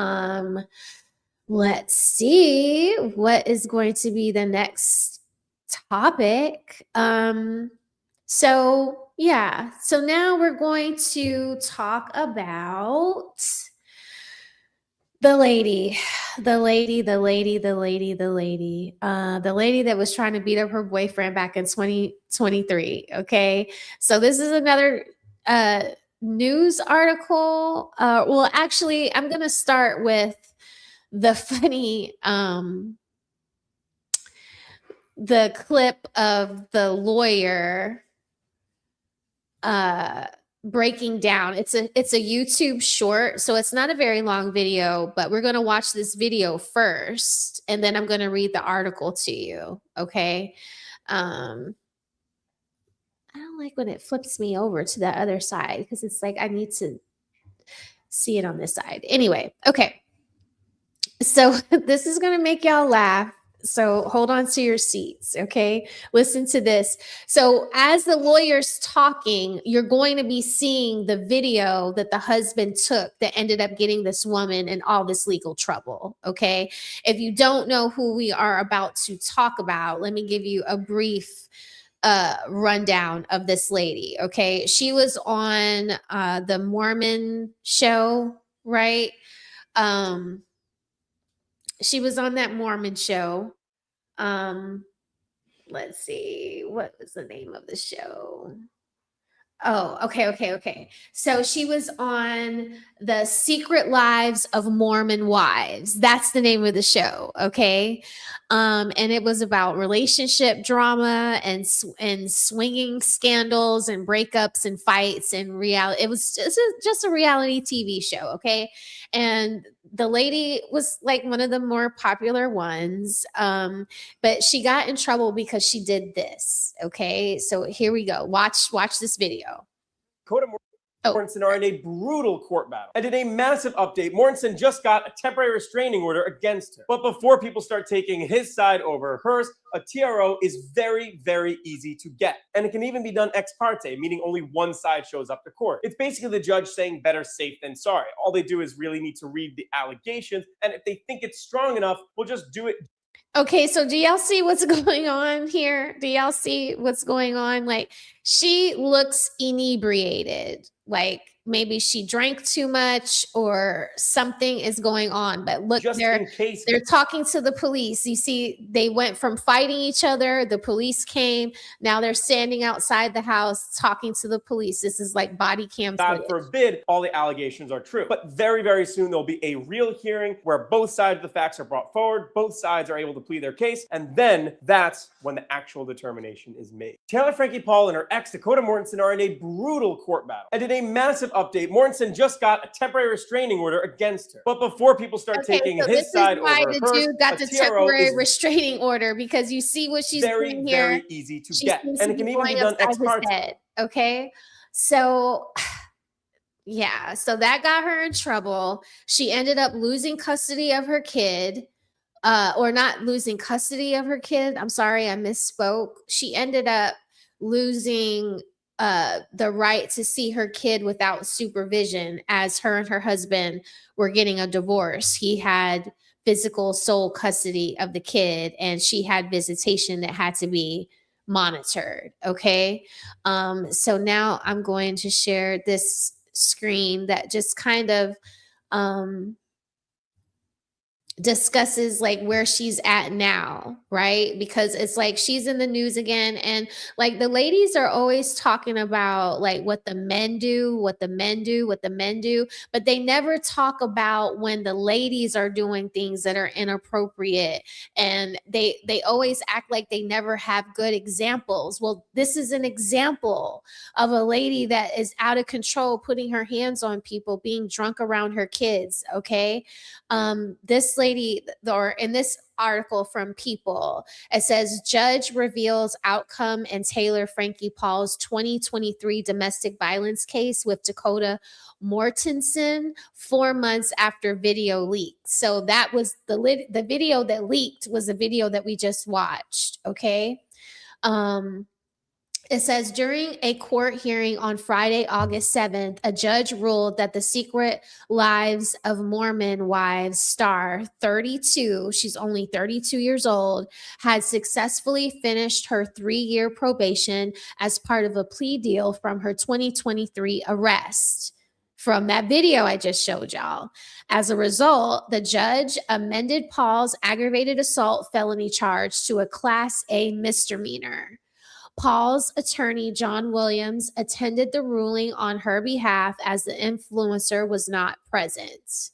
Um, let's see what is going to be the next topic. So now we're going to talk about the lady, the lady that was trying to beat up her boyfriend back in 2023. Okay. So this is another uh, news article. Well, actually, I'm going to start with the funny, the clip of the lawyer breaking down. It's a YouTube short, so it's not a very long video, but we're going to watch this video first and then I'm going to read the article to you, okay? I don't like when it flips me over to the other side because it's like I need to see it on this side. Anyway, okay. So this is going to make y'all laugh. So hold on to your seats, okay? Listen to this. So as the lawyer's talking, you're going to be seeing the video that the husband took that ended up getting this woman in all this legal trouble, okay? If you don't know who we are about to talk about, let me give you a brief rundown of this lady, okay? She was on the Mormon show, right? She was on that Mormon show. Let's see, what was the name of the show? Oh, okay. So she was on the Secret Lives of Mormon Wives. That's the name of the show, okay? And it was about relationship drama and swinging scandals and breakups and fights and reality. It was just a reality TV show, okay? And the lady was like one of the more popular ones, but she got in trouble because she did this, okay? So here we go. Watch this video. Mortensen are in a brutal court battle. And in a massive update, Mortensen just got a temporary restraining order against her. But before people start taking his side over hers, a TRO is very, very easy to get. And it can even be done ex parte, meaning only one side shows up to court. It's basically the judge saying better safe than sorry. All they do is really need to read the allegations, and if they think it's strong enough, we'll just do it. Okay, so do y'all see what's going on here? Do y'all see what's going on? Like, she looks inebriated. Like, maybe she drank too much or something is going on. But look, they're talking to the police. You see, they went from fighting each other. The police came. Now they're standing outside the house talking to the police. This is like body cam footage. God forbid all the allegations are true. But very, very soon there'll be a real hearing where both sides of the facts are brought forward. Both sides are able to plead their case. And then that's when the actual determination is made. Taylor Frankie Paul and her ex Dakota Mortensen are in a brutal court battle. And in a massive update, Mortensen just got a temporary restraining order against her. But before people start taking his side over hers, the dude got the temporary restraining order, because you see what she's doing here. Very easy to get. And it can even be done ex parte. Okay, so yeah, so that got her in trouble. She ended up losing custody of her kid. Or not losing custody of her kid. I'm sorry, I misspoke. She ended up losing the right to see her kid without supervision, as her and her husband were getting a divorce. He had physical sole custody of the kid, and she had visitation that had to be monitored. Okay. So now I'm going to share this screen that just kind of discusses like where she's at now, right? Because it's like she's in the news again, and like the ladies are always talking about like what the men do, but they never talk about when the ladies are doing things that are inappropriate, and they always act like they never have good examples. Well, this is an example of a lady that is out of control, putting her hands on people, being drunk around her kids. Okay. This lady, or in this article from People, it says judge reveals outcome in Taylor Frankie Paul's 2023 domestic violence case with Dakota Mortensen 4 months after video leaked. So that was the video that leaked was the video that we just watched. Okay. It says during a court hearing on Friday, August 7th, a judge ruled that the Secret Lives of Mormon Wives star, 32, she's only 32 years old, had successfully finished her 3-year probation as part of a plea deal from her 2023 arrest. From that video I just showed y'all. As a result, the judge amended Paul's aggravated assault felony charge to a Class A misdemeanor. Paul's attorney, John Williams, attended the ruling on her behalf as the influencer was not present.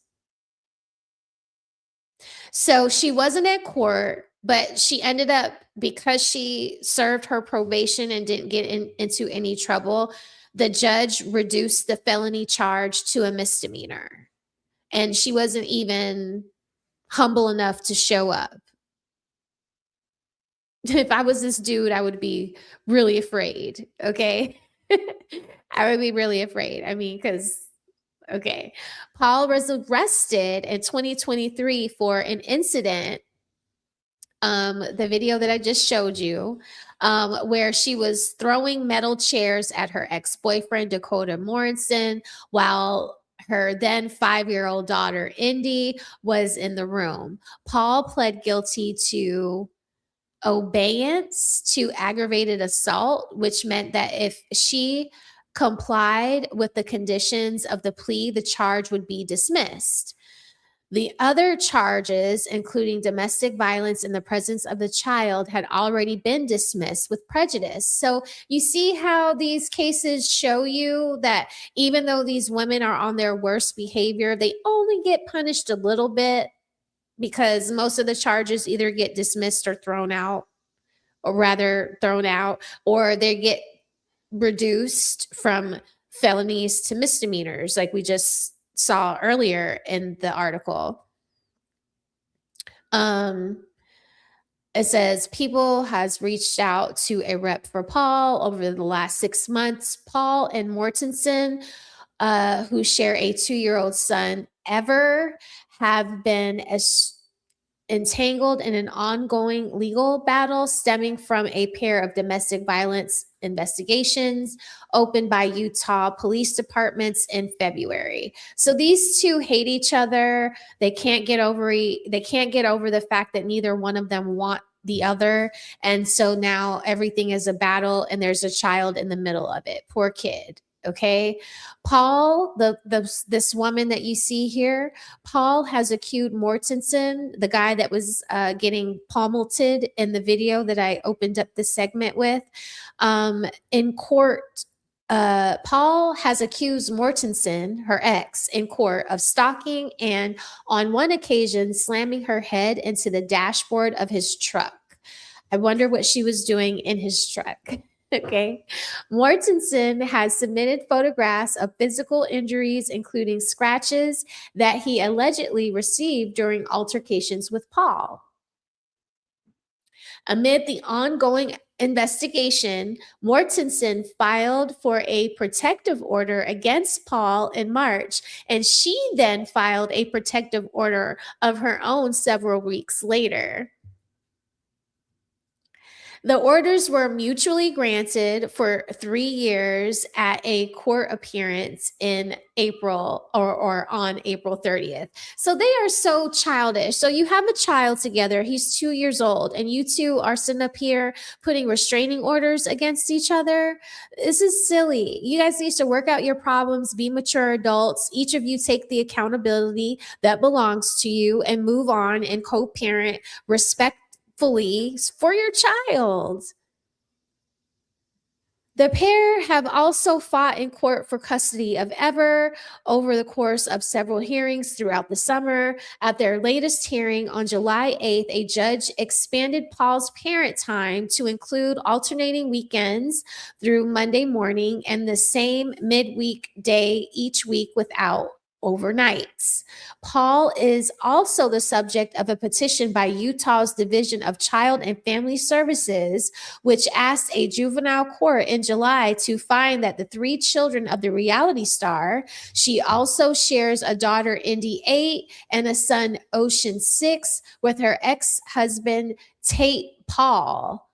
So she wasn't at court, but she ended up, because she served her probation and didn't get into any trouble, the judge reduced the felony charge to a misdemeanor. And she wasn't even humble enough to show up. If I was this dude, I would be really afraid. Okay. I would be really afraid. I mean, because, okay. Paul was arrested in 2023 for an incident, the video that I just showed you, where she was throwing metal chairs at her ex-boyfriend, Dakota Morrison, while her then 5-year-old daughter, Indy, was in the room. Paul pled guilty to obeyance to aggravated assault, which meant that if she complied with the conditions of the plea, the charge would be dismissed. The other charges, including domestic violence in the presence of the child, had already been dismissed with prejudice. So you see how these cases show you that even though these women are on their worst behavior, they only get punished a little bit, because most of the charges either get dismissed or thrown out, or they get reduced from felonies to misdemeanors, like we just saw earlier in the article. It says People has reached out to a rep for Paul over the last 6 months. Paul and Mortensen, who share a 2-year-old son, Ever, have been entangled in an ongoing legal battle stemming from a pair of domestic violence investigations opened by Utah police departments in February. So these two hate each other. They can't get over the fact that neither one of them want the other. And so now everything is a battle, and there's a child in the middle of it. Poor kid. Okay. Paul, this woman that you see here, Paul has accused Mortensen, the guy that was getting pummeled in the video that I opened up this segment with, in court. Paul has accused Mortensen, her ex, in court of stalking and, on one occasion, slamming her head into the dashboard of his truck. I wonder what she was doing in his truck. Okay. Mortensen has submitted photographs of physical injuries, including scratches that he allegedly received during altercations with Paul. Amid the ongoing investigation, Mortensen filed for a protective order against Paul in March, and she then filed a protective order of her own several weeks later. The orders were mutually granted for 3 years at a court appearance in April or on April 30th. So they are so childish. So you have a child together. He's 2 years old, and you two are sitting up here putting restraining orders against each other. This is silly. You guys need to work out your problems, be mature adults. Each of you take the accountability that belongs to you and move on and co-parent respectfully for your child. The pair have also fought in court for custody of Ever over the course of several hearings throughout the summer. At their latest hearing on July 8th, a judge expanded Paul's parent time to include alternating weekends through Monday morning and the same midweek day each week without overnights. Paul is also the subject of a petition by Utah's Division of Child and Family Services, which asked a juvenile court in July to find that the 3 children of the reality star, she also shares a daughter, Indy 8, and a son, Ocean 6, with her ex-husband, Tate Paul.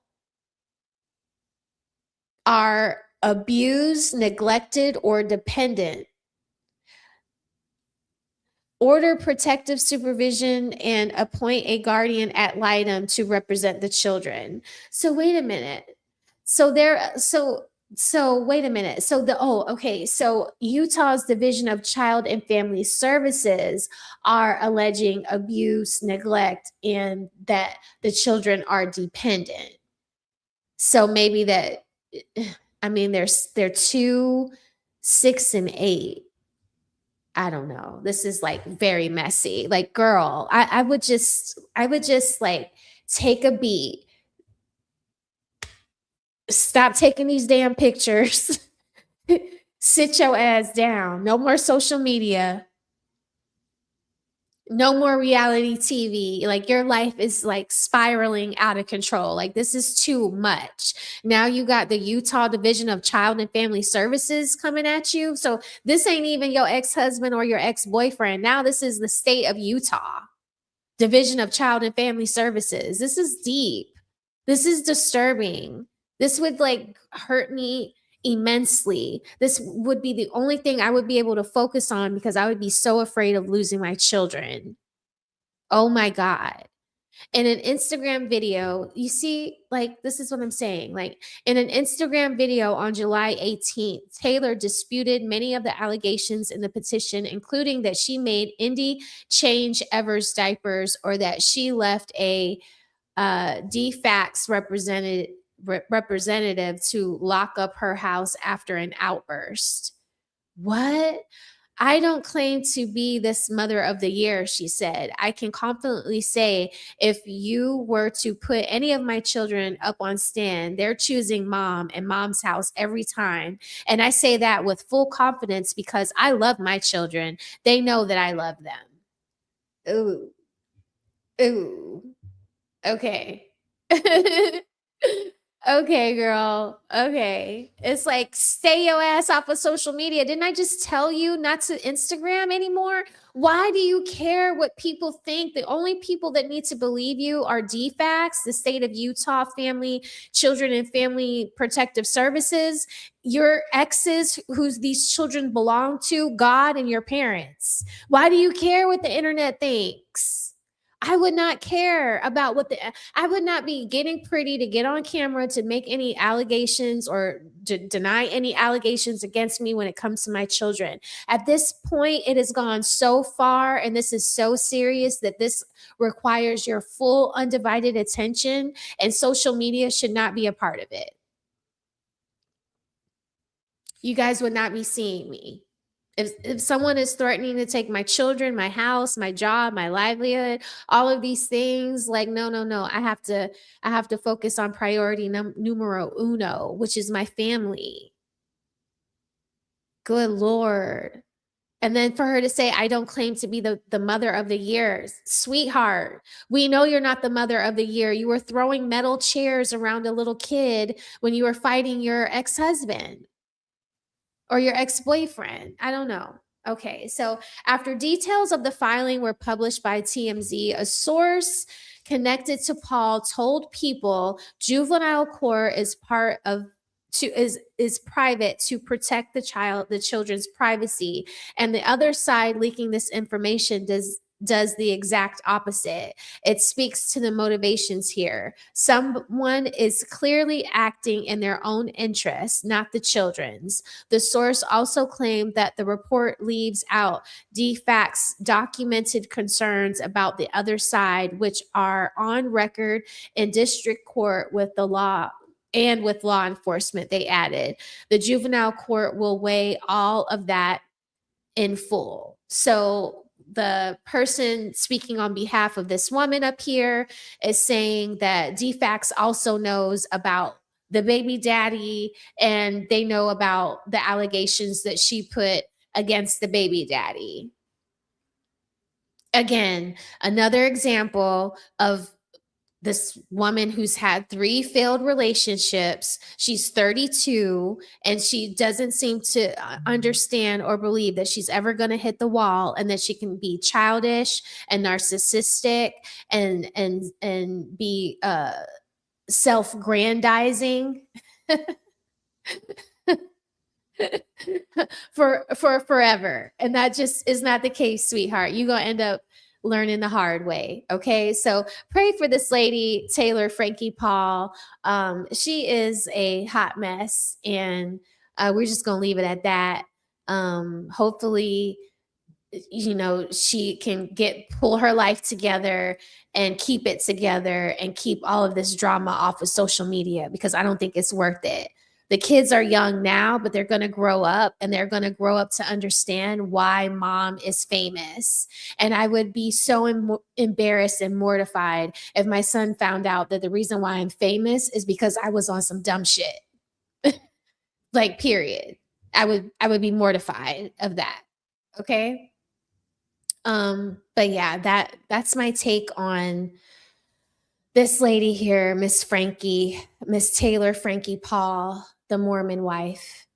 are abused, neglected, or dependent. Order protective supervision and appoint a guardian ad litem to represent the children. So wait a minute. So wait a minute. So Utah's Division of Child and Family Services are alleging abuse, neglect, and that the children are dependent. So maybe that, I mean, they're 2, 6, and 8. I don't know. This is like very messy. Like, girl, I would just like take a beat, stop taking these damn pictures, sit your ass down. No more social media. No more reality TV. Like, your life is like spiraling out of control. Like, this is too much. Now you got the Utah Division of Child and Family Services coming at you. So this ain't even your ex-husband or your ex-boyfriend. Now this is the state of Utah Division of Child and Family Services. This is deep. This is disturbing. This would like hurt me immensely. This would be the only thing I would be able to focus on because I would be so afraid of losing my children. Oh my God. In an Instagram video, you see, like, this is what I'm saying. Like, in an Instagram video on July 18th, Taylor disputed many of the allegations in the petition, including that she made Indy change Evers diapers or that she left a DFACS representative to lock up her house after an outburst. What? I don't claim to be this mother of the year, she said. I can confidently say if you were to put any of my children up on stand, they're choosing mom and mom's house every time. And I say that with full confidence because I love my children. They know that I love them. Ooh. Ooh. Okay. Okay, girl. Okay. It's like, stay your ass off of social media. Didn't I just tell you not to Instagram anymore? Why do you care what people think? The only people that need to believe you are DFACS, the state of Utah Family, Children and Family Protective Services, your exes, whose these children belong to, God, and your parents. Why do you care what the internet thinks? I would not care about I would not be getting pretty to get on camera to make any allegations or deny any allegations against me when it comes to my children. At this point, it has gone so far and this is so serious that this requires your full undivided attention, and social media should not be a part of it. You guys would not be seeing me. If someone is threatening to take my children, my house, my job, my livelihood, all of these things, like, no. I have to focus on priority numero uno, which is my family. Good Lord. And then for her to say, I don't claim to be the mother of the year. Sweetheart, we know you're not the mother of the year. You were throwing metal chairs around a little kid when you were fighting your ex-husband or your ex-boyfriend. I don't know. Okay, so after details of the filing were published by TMZ, a source connected to Paul told People juvenile court is private to protect the children's privacy, and the other side leaking this information does the exact opposite. It speaks to the motivations here. Someone is clearly acting in their own interest, not the children's. The source also claimed that the report leaves out DFAC's documented concerns about the other side, which are on record in district court with the law and with law enforcement, they added. The juvenile court will weigh all of that in full. So the person speaking on behalf of this woman up here is saying that DFACS also knows about the baby daddy and they know about the allegations that she put against the baby daddy. Again, another example of this woman who's had 3 failed relationships. She's 32 and she doesn't seem to understand or believe that she's ever going to hit the wall and that she can be childish and narcissistic and be self-grandizing. for forever. And that just is not the case, sweetheart. You're gonna end up learning the hard way. Okay. So pray for this lady, Taylor Frankie Paul. She is a hot mess, and we're just gonna leave it at that. Hopefully, she can pull her life together and keep it together and keep all of this drama off of social media, because I don't think it's worth it. The kids are young now, but they're going to grow up, and they're going to grow up to understand why mom is famous. And I would be so embarrassed and mortified if my son found out that the reason why I'm famous is because I was on some dumb shit. Like, period. I would be mortified of that. Okay. But yeah, that's my take on this lady here, Miss Taylor Frankie Paul, the Mormon wife.